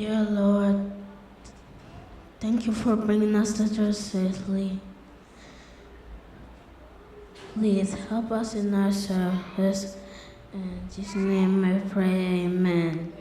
Dear Lord, thank you for bringing us to church safely. Please help us in our service. In Jesus' name I pray, amen.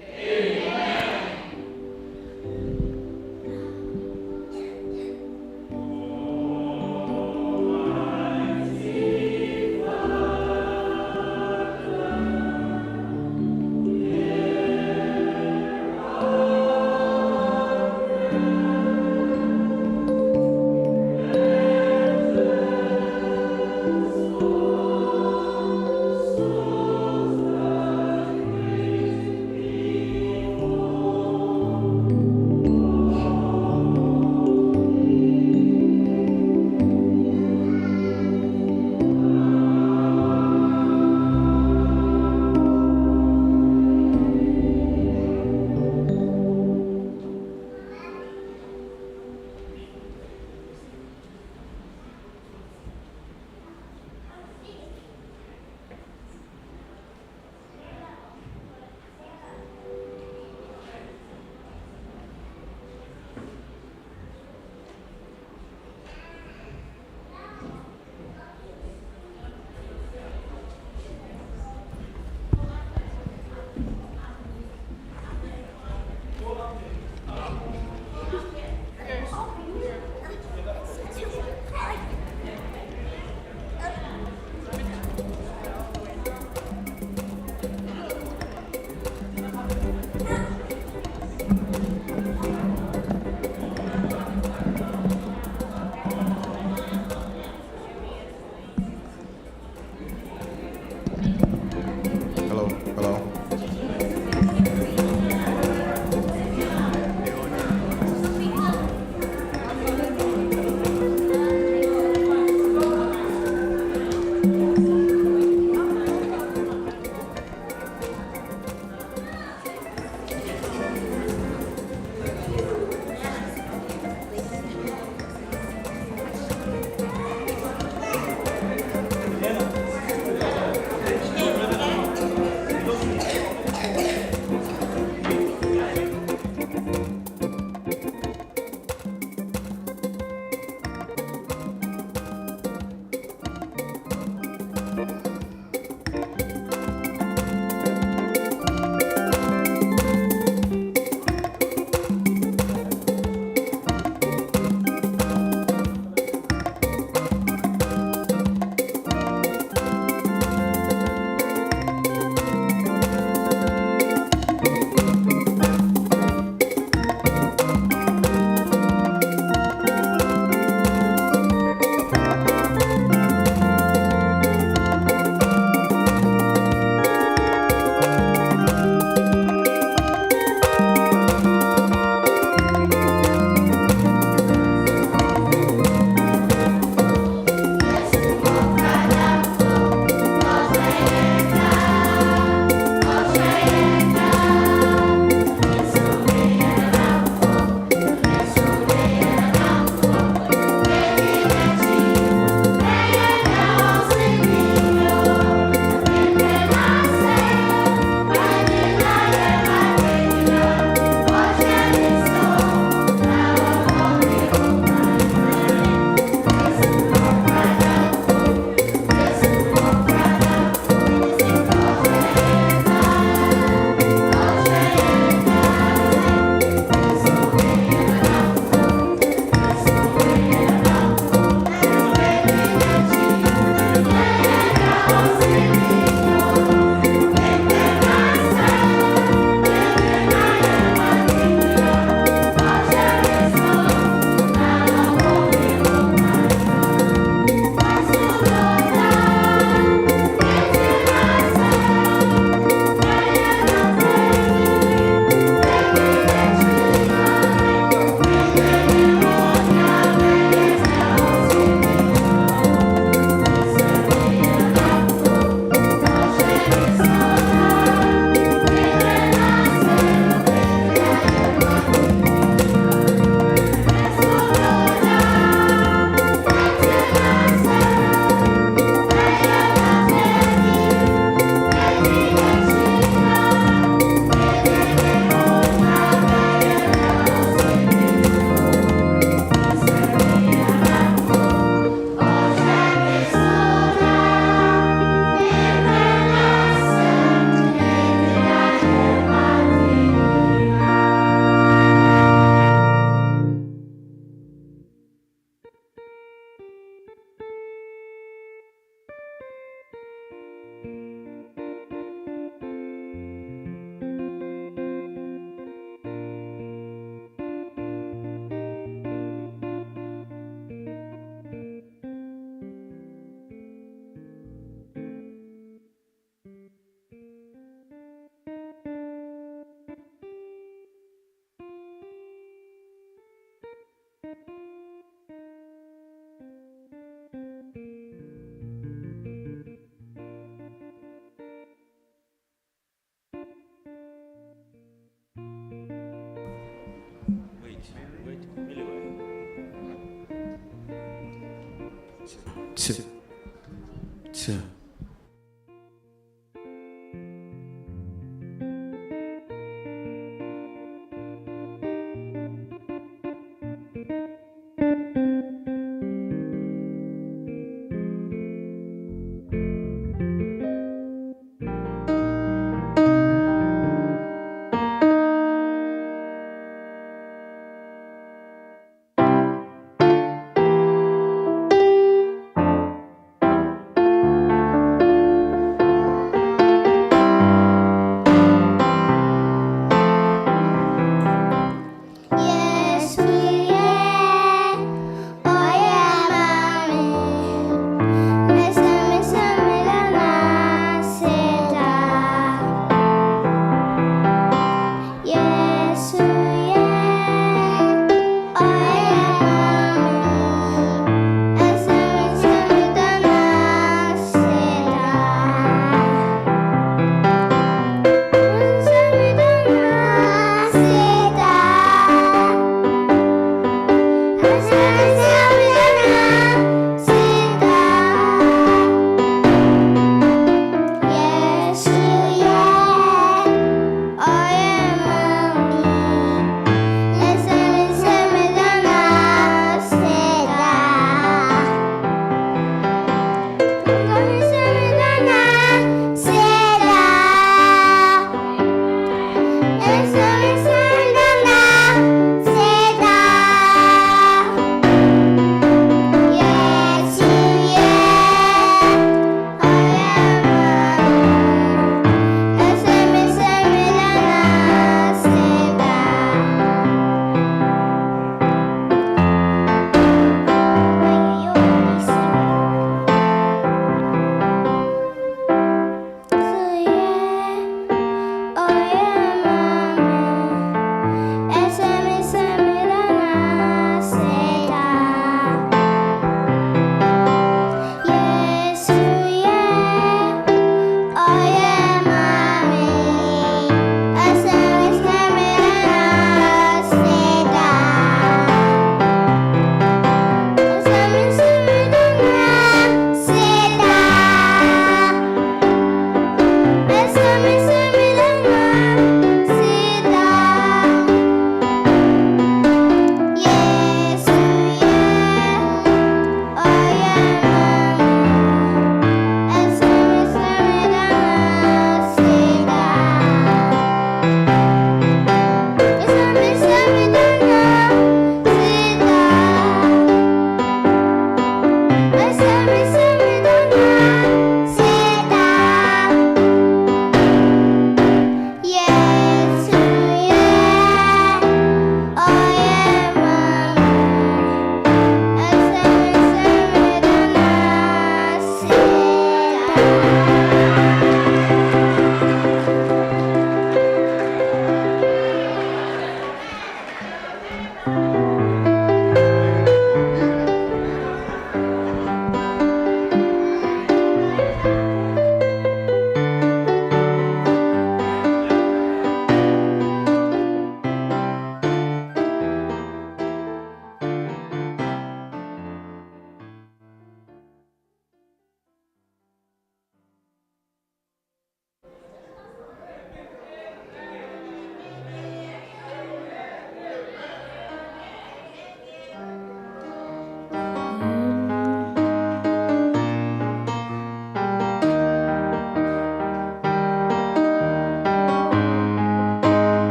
Two.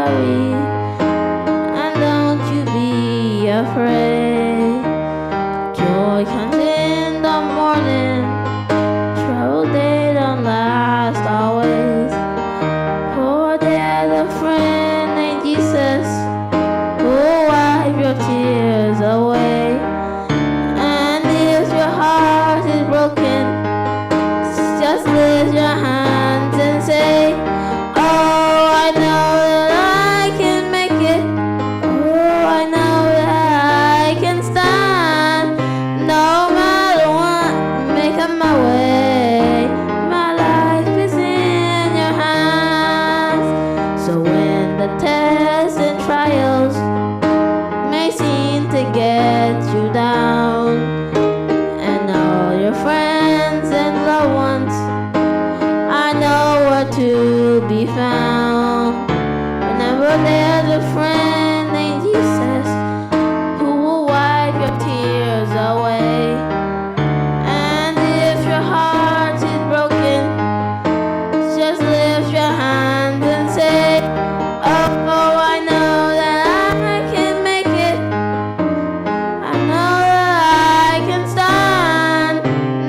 worry, and don't you be afraid. Joy comes in the morning, trouble they don't last always. For there's a friend named Jesus who will wipe your tears away. And if your heart is broken, just lift your hands and say, oh, I know that I can make it. Oh, I know that I can stand. No matter what may come my way, my life is in your hands. So when the tests and trials may seem to get you down, and all your friends and loved ones, I know where to be found. Remember there's a friend named Jesus who will wipe your tears away. And if your heart is broken, just lift your hands and say, oh, I know that I can make it. I know that I can stand.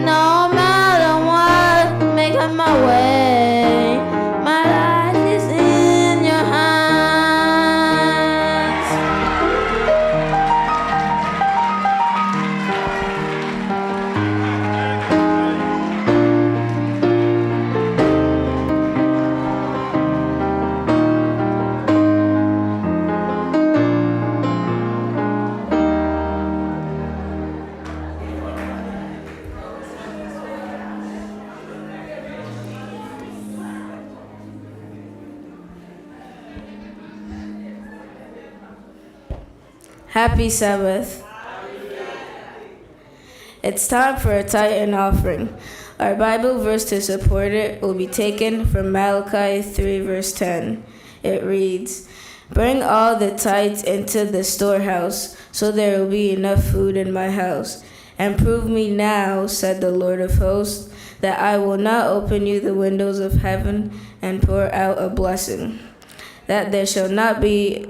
No matter what may come my way, my life is in your hands. Happy Sabbath. It's time for a tithe and offering. Our Bible verse to support it will be taken from Malachi 3, verse 10. It reads, bring all the tithes into the storehouse, so there will be enough food in my house. And prove me now, said the Lord of hosts, that I will not open you the windows of heaven and pour out a blessing, that there shall not be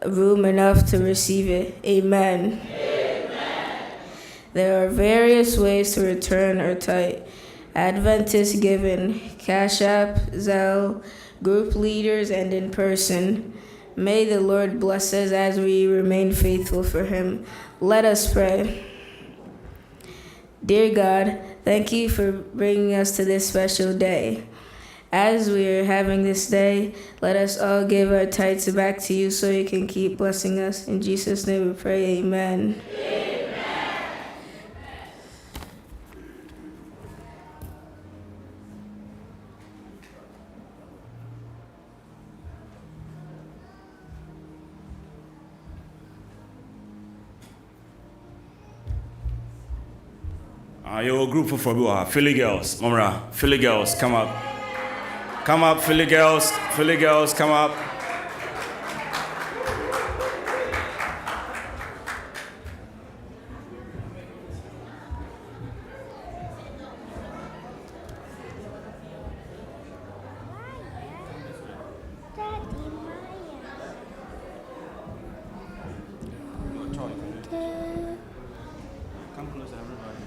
room enough to receive it. Amen. There are various ways to return or tithe. Adventist giving, Cash App, Zelle, group leaders, and in person. May the Lord bless us as we remain faithful for Him. Let us pray. Dear God, thank you for bringing us to this special day. As we are having this day, let us all give our tithes back to you so you can keep blessing us. In Jesus' name we pray, amen. Your group for Philly girls, Momra, Philly girls, come up. Come up, Philly girls, come up. Come closer, everybody.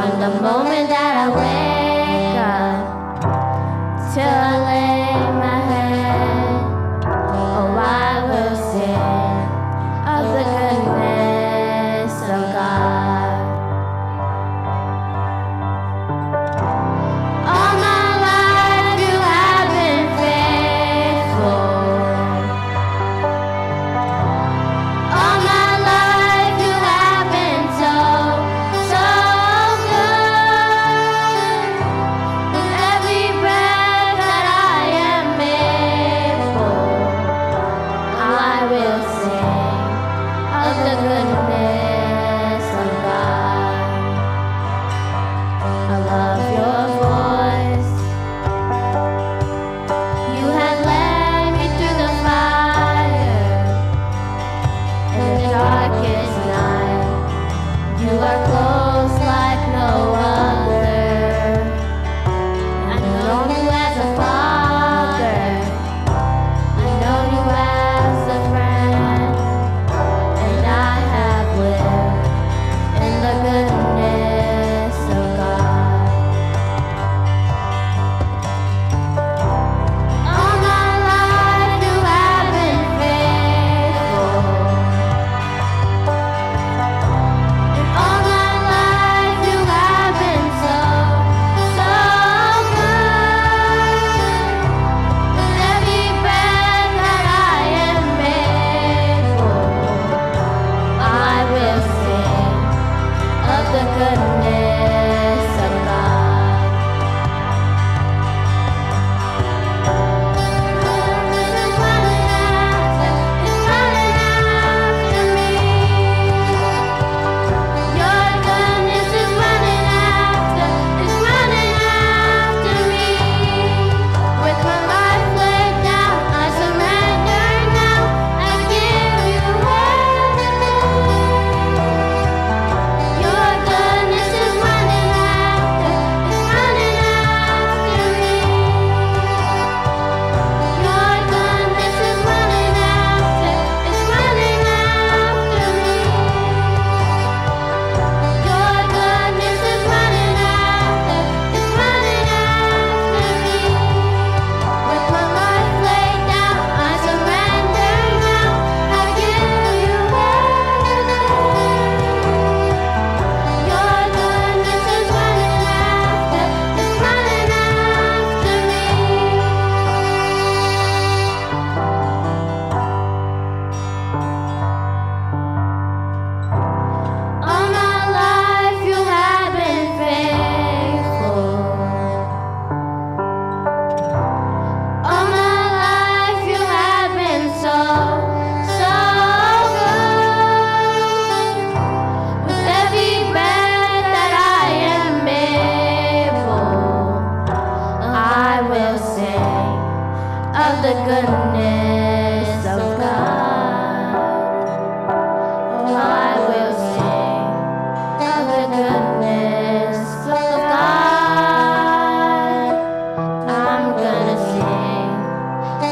From the moment that I wake up till I lay my head, oh, I will sing of the goodness of God. All my life you have been faithful. All my life you have been so, so good. With every breath that I am able, I will sing of the goodness of God. I love your voice. You have led me through the fire in the darkest night. You are close like no other. I know you as a father. I know you as a friend. And I have lived in the goodness of God. All my life you have been faithful. And all my life you have been so, so good. With every breath that I am able, I will sing of the goodness of God. It's running after me. Your goodness is running after me. With my life laid down, I surrender now. I give you everything. Your goodness is running after me. Your goodness is running after me. Your goodness is running after me. With my life laid down, I surrender now. I give you everything. Your goodness is running after me. All my life you have been faithful. All my life you have been so, so good. With every breath that I am able, I will sing of the goodness of God. Oh, I will sing of the goodness of God. I'm gonna sing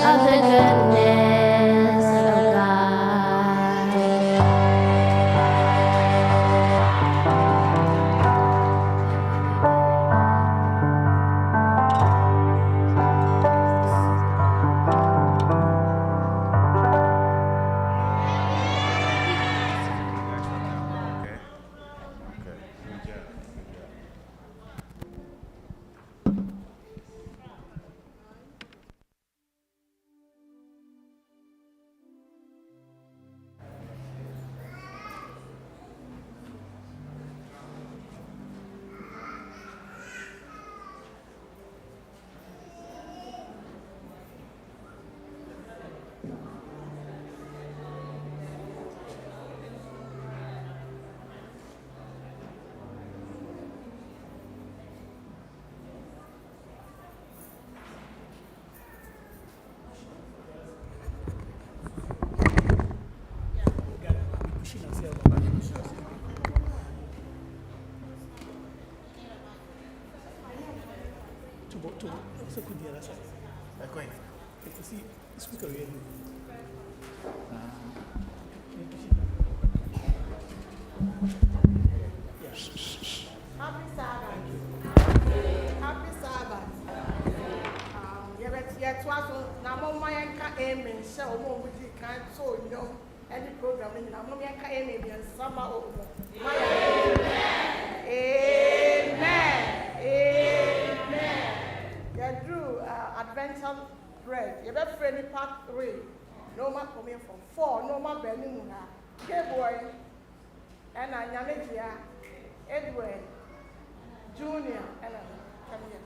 of the goodness of God. Happy Sabbath. Happy Sabbath. Yet was now my amen. So, we can't so young any program in Namomiaka amen and summer over. Amen. Amen. You drew Adventist bread. You better friendly part 3. No more coming from 4. No more burning. Yeboah and Anyamedia, Edward, Junior, and come here.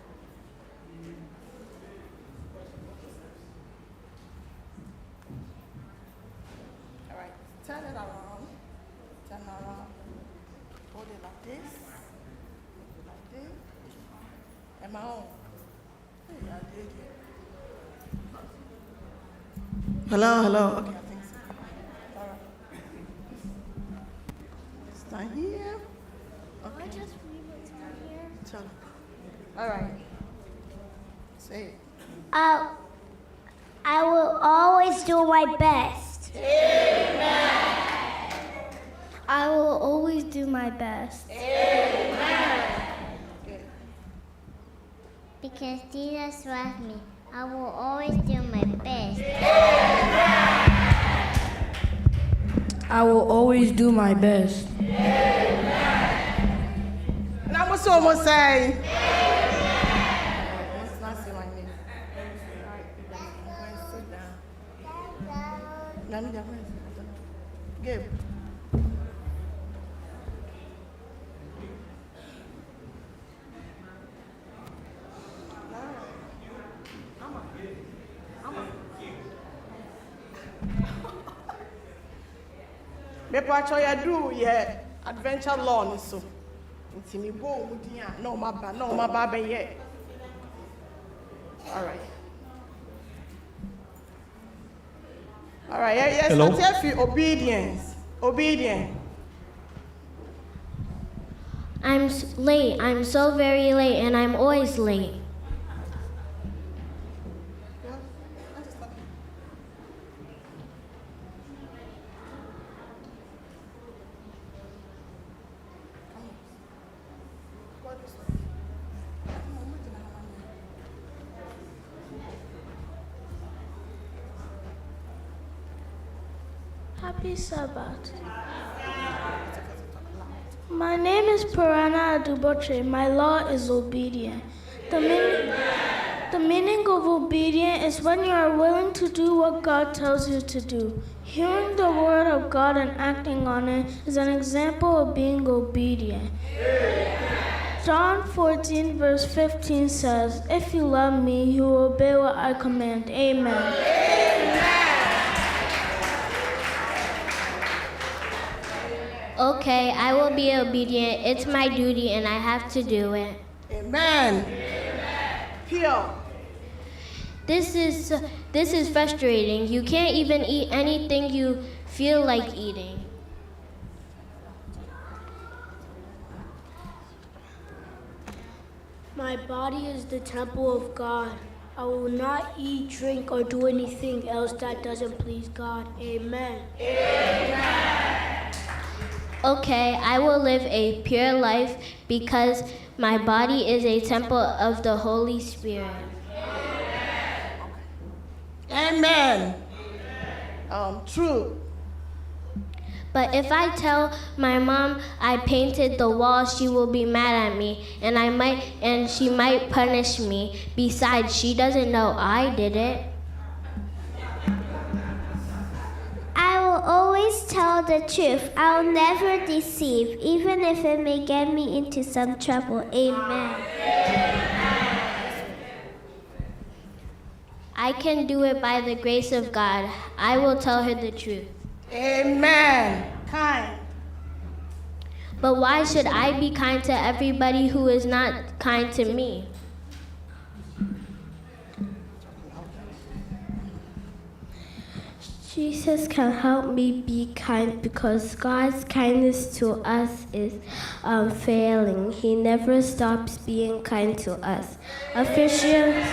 All right, turn it around. Turn around. Hold it like this. Like this. And my own. Hey, I did it. Hello. Okay, I think so. All right. Stand here. Okay. I just read what's on here. Tell her. All right. Say it. I will always do my best. Amen. I will always do my best. Amen. Because Jesus loves me. I will always do my best. I will always do my best. Now, what's almost say? Let's not say my name. All right. I'm going to sit down. Let me just give. Me pacho ya do ye adventure law ni so. Nti me bo mu din a no ma ba be ye. All right. Yes, Hello? let's have obedience. Obedience. I'm late. I'm so very late, and I'm always late. Happy Sabbath. My name is Parana Aduboche. My law is obedient. The meaning of obedient is when you are willing to do what God tells you to do. Hearing the word of God and acting on it is an example of being obedient. John 14 verse 15 says, "If you love me, you will obey what I command." Amen. Okay, I will be obedient. It's my duty, and I have to do it. Amen. Pure. This is frustrating. You can't even eat anything you feel like eating. My body is the temple of God. I will not eat, drink, or do anything else that doesn't please God. Amen. Okay, I will live a pure life because my body is a temple of the Holy Spirit. Amen. True. But if I tell my mom I painted the wall, she will be mad at me, and she might punish me. Besides, she doesn't know I did it. I will always tell the truth. I'll never deceive, even if it may get me into some trouble. Amen. I can do it by the grace of God. I will tell her the truth. Amen. Kind. But why should I be kind to everybody who is not kind to me? Jesus can help me be kind because God's kindness to us is unfailing. He never stops being kind to us. Ephesians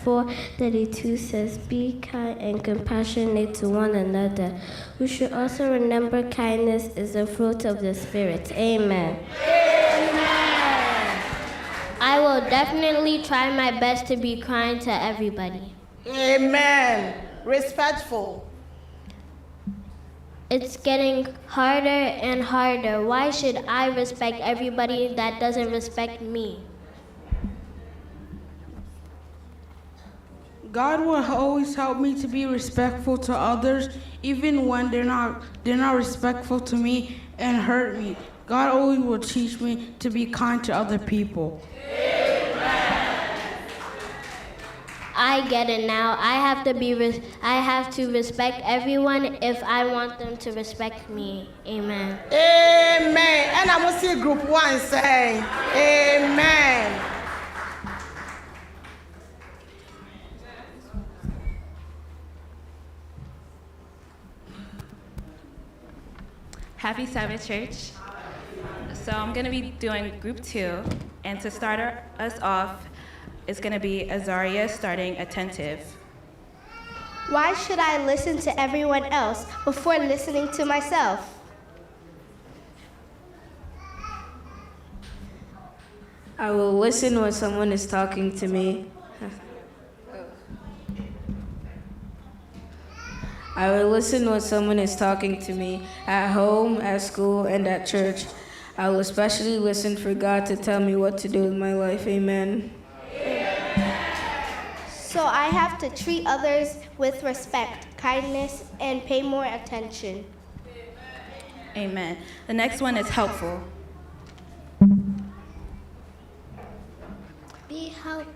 4:32 says, "Be kind and compassionate to one another." We should also remember kindness is a fruit of the Spirit. Amen. Amen. definitely try my best to be kind to everybody. Amen. Respectful. It's getting harder and harder. Why should I respect everybody that doesn't respect me? God will always help me to be respectful to others, even when they're not respectful to me and hurt me. God always will teach me to be kind to other people. I get it now. I have to respect everyone if I want them to respect me. Amen. Amen. And I'm going to see group 1 saying, Amen. Happy Sabbath, church. So I'm going to be doing group 2, and to start us off, it's going to be Azaria starting attentive. Why should I listen to everyone else before listening to myself? I will listen when someone is talking to me. I will listen when someone is talking to me at home, at school, and at church. I will especially listen for God to tell me what to do with my life. Amen. So I have to treat others with respect, kindness, and pay more attention. Amen. The next one is helpful. Be helpful.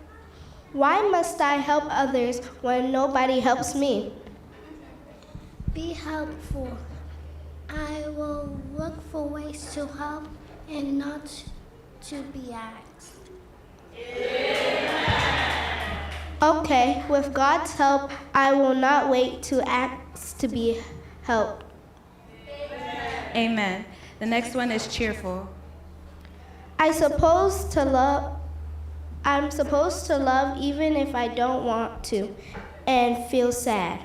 Why must I help others when nobody helps me? Be helpful. I will look for ways to help and not to be asked. Okay, with God's help, I will not wait to ask to be helped. Amen. The next one is cheerful. I'm supposed to love even if I don't want to and feel sad.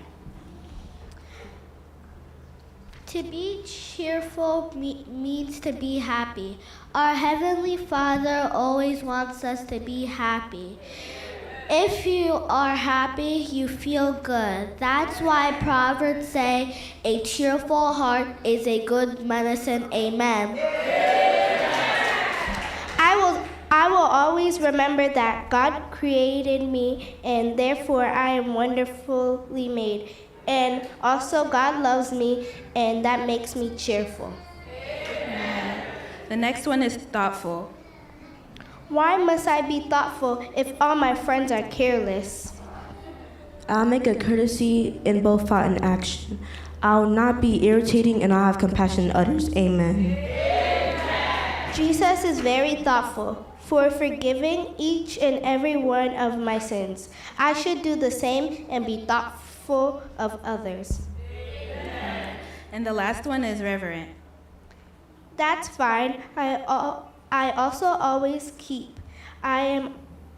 To be cheerful means to be happy. Our Heavenly Father always wants us to be happy. If you are happy, you feel good. That's why Proverbs say, a cheerful heart is a good medicine. Amen. I will always remember that God created me and therefore I am wonderfully made. And also God loves me and that makes me cheerful. The next one is thoughtful. Why must I be thoughtful if all my friends are careless? I'll make a courtesy in both thought and action. I'll not be irritating and I'll have compassion on others. Amen. Jesus is very thoughtful for forgiving each and every one of my sins. I should do the same and be thoughtful of others. And the last one is reverent. That's fine. I also always I am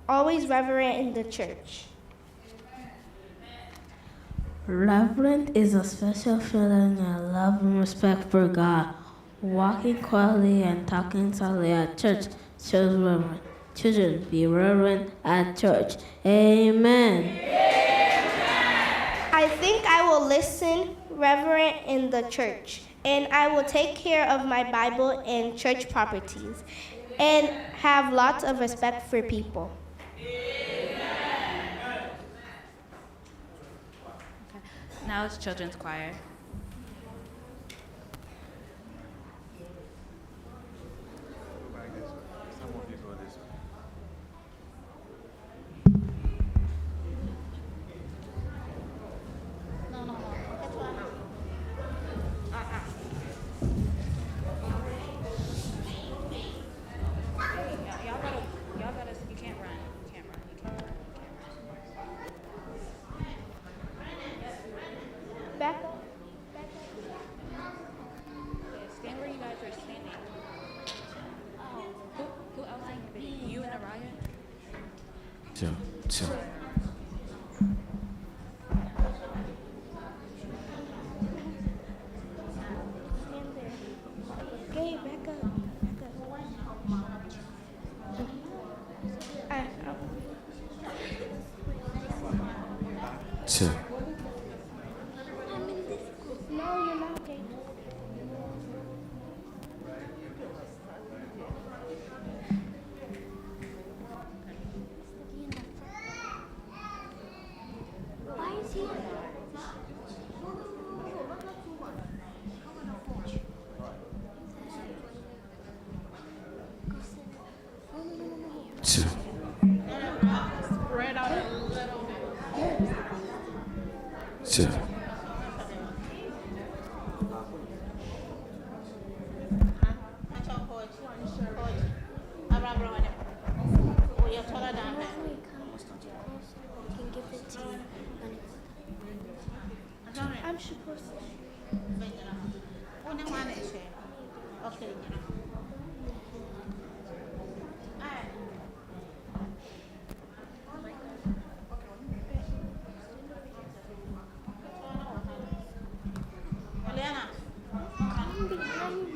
always reverent in the church. Reverent is a special feeling of love and respect for God. Walking quietly and talking softly at church shows reverence. Children, be reverent at church. Amen. I think I will listen reverent in the church, and I will take care of my Bible and church properties, and have lots of respect for people. Now it's children's choir. Back up. Stand where you guys are standing. Who else in the video? You and Araya? Two. Stand there. Okay, back up. 2. No, you're not okay. Why is he? 2. Spread out a little bit. 2. I'm supposed to. Okay. Come behind me.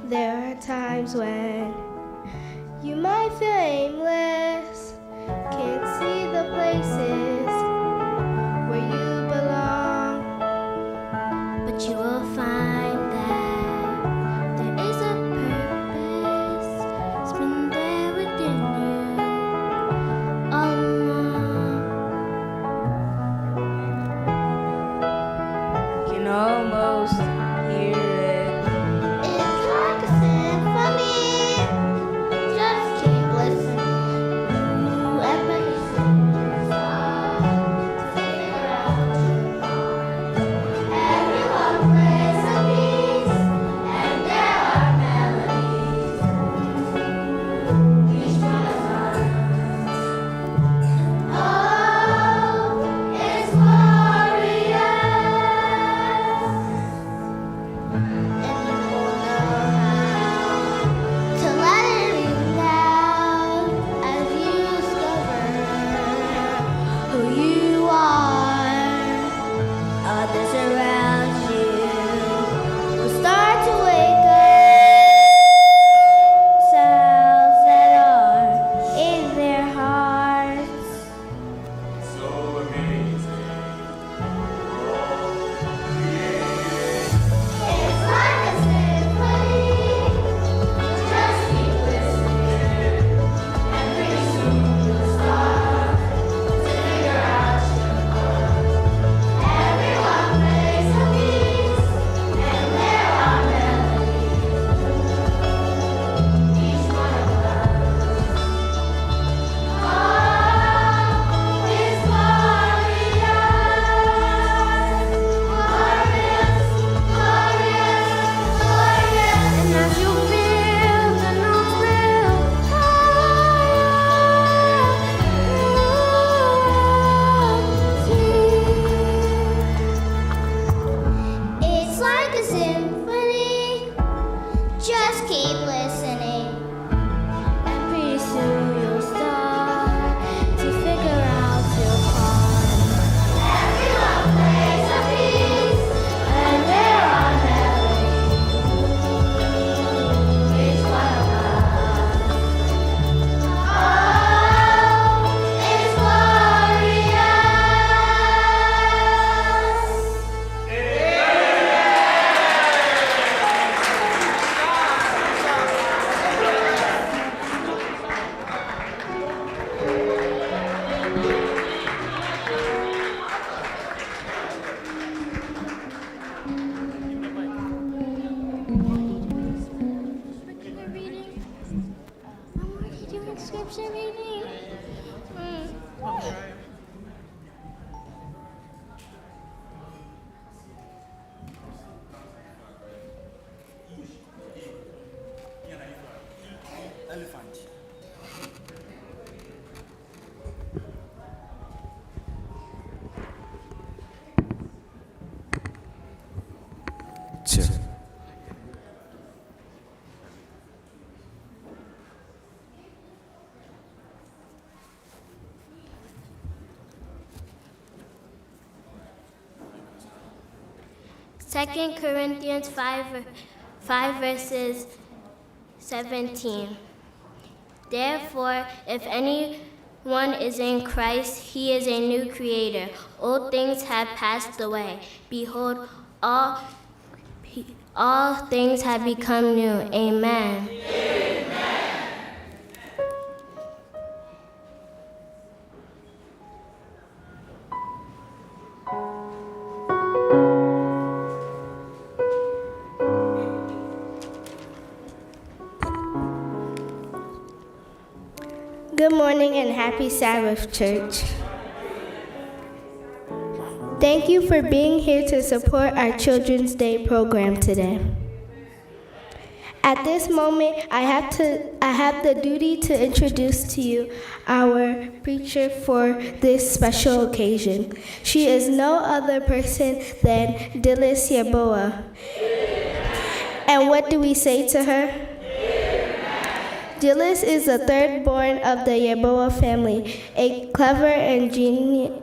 There are times when you might feel aimless, can't see the places where you belong, but you will find that there is a purpose. It's been there within you all along. You can almost hear it. It's like a symphony. Just keep listening. Whoever you sing songs to figure out tomorrow. Everyone plays a piece, and there are melodies. Each one of us. Oh, scripture reading? Elephant. Check. Second Corinthians 5 verses 17. Therefore, if anyone is in Christ, he is a new creator. Old things have passed away. Behold, all things have become new. Amen. Good morning and happy Sabbath, church. Thank you for being here to support our Children's Day program today. At this moment, I have the duty to introduce to you our preacher for this special occasion. She is no other person than Dylis Yeboah. And what do we say to her? Dylis is the third born of the Yeboah family, a clever and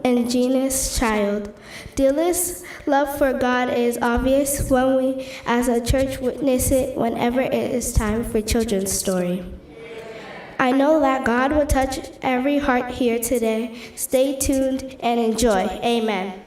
ingenious child. Dylis' love for God is obvious when we as a church witness it whenever it is time for children's story. I know that God will touch every heart here today. Stay tuned and enjoy. Amen.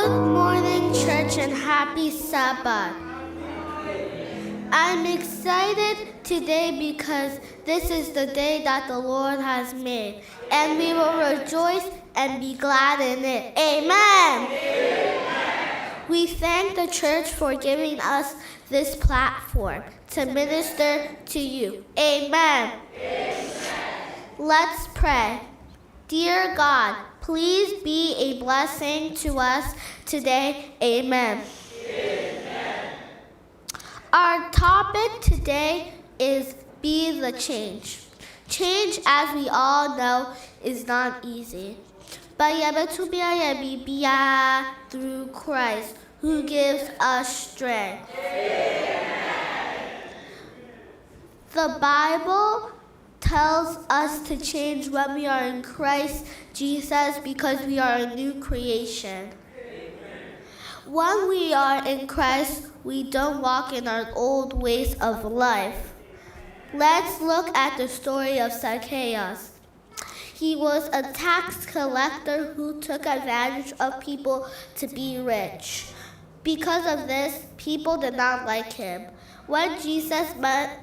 Good morning, church, and happy Sabbath. I'm excited today because this is the day that the Lord has made, and we will rejoice and be glad in it. Amen. We thank the church for giving us this platform to minister to you. Amen. Let's pray. Dear God, please be a blessing to us today. Amen. Our topic today is Be the Change. Change, as we all know, is not easy. But through Christ, who gives us strength. The Bible tells us to change when we are in Christ Jesus because we are a new creation. When we are in Christ, we don't walk in our old ways of life. Let's look at the story of Zacchaeus. He was a tax collector who took advantage of people to be rich. Because of this, people did not like him. When Jesus met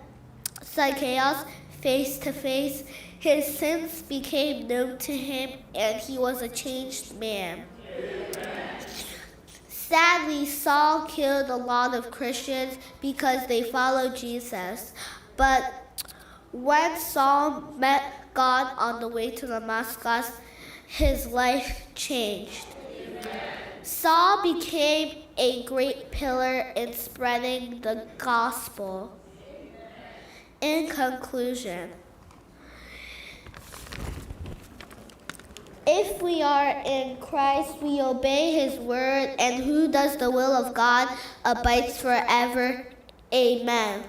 Zacchaeus face to face, his sins became known to him and he was a changed man. Sadly, Saul killed a lot of Christians because they followed Jesus. But when Saul met God on the way to Damascus, his life changed. Saul became a great pillar in spreading the gospel. In conclusion, if we are in Christ, we obey his word, and who does the will of God abides forever. Amen.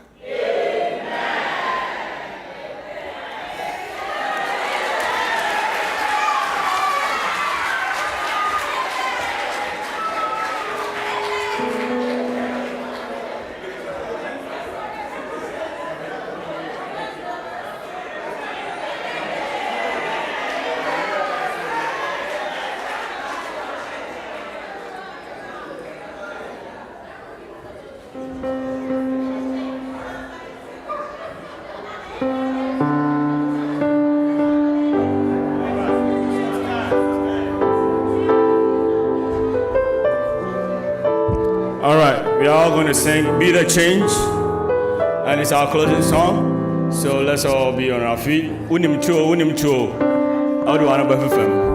All right, we are all going to sing Be the Change, and it's our closing song. So let's all be on our feet. Unim chuo. How do I know?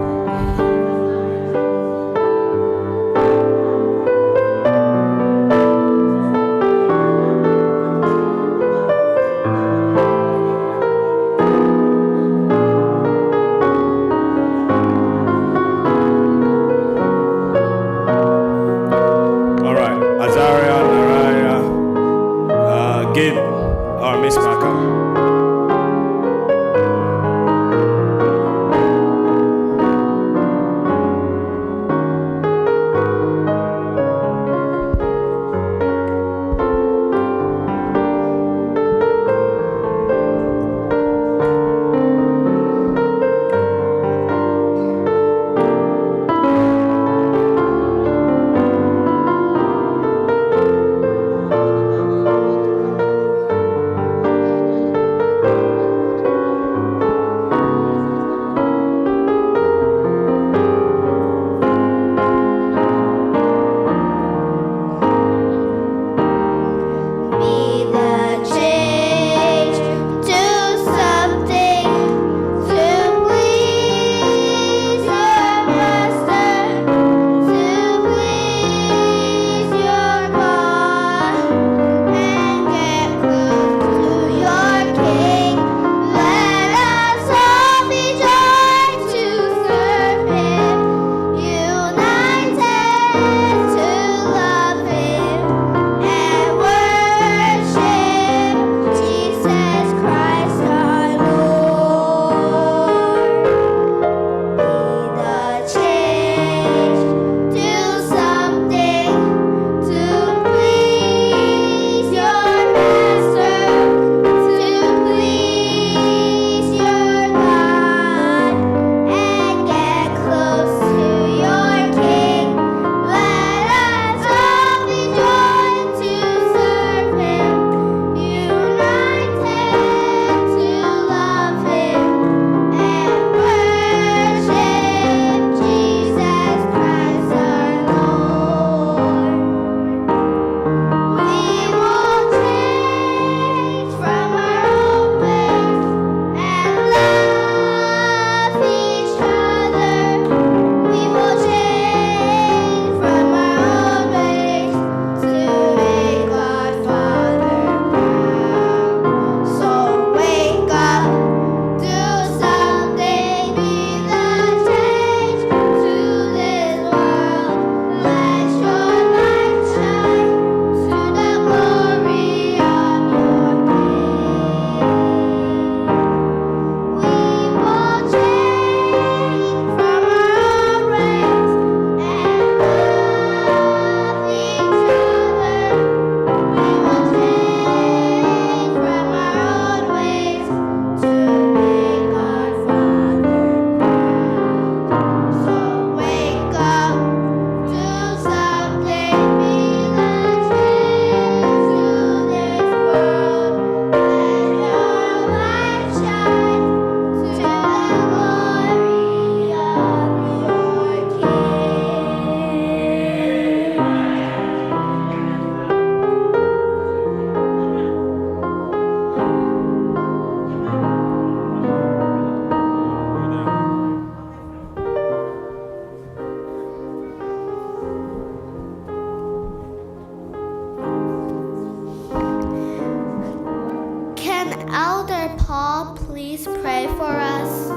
please pray for us?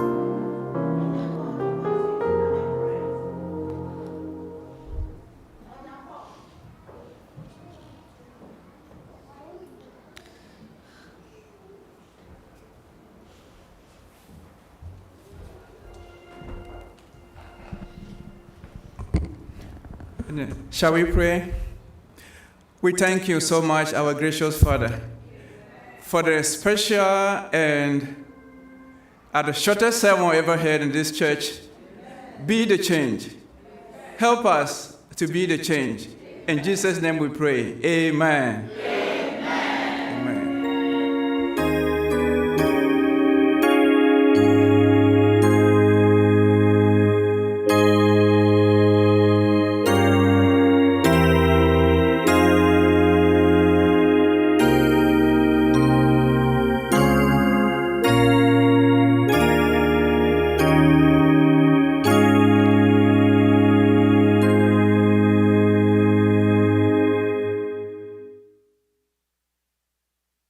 Shall we pray? We thank you so much, our gracious Father, for the special and the shortest sermon ever heard in this church. Be the change. Help us to be the change. In Jesus' name we pray. Amen. Amen. Amen.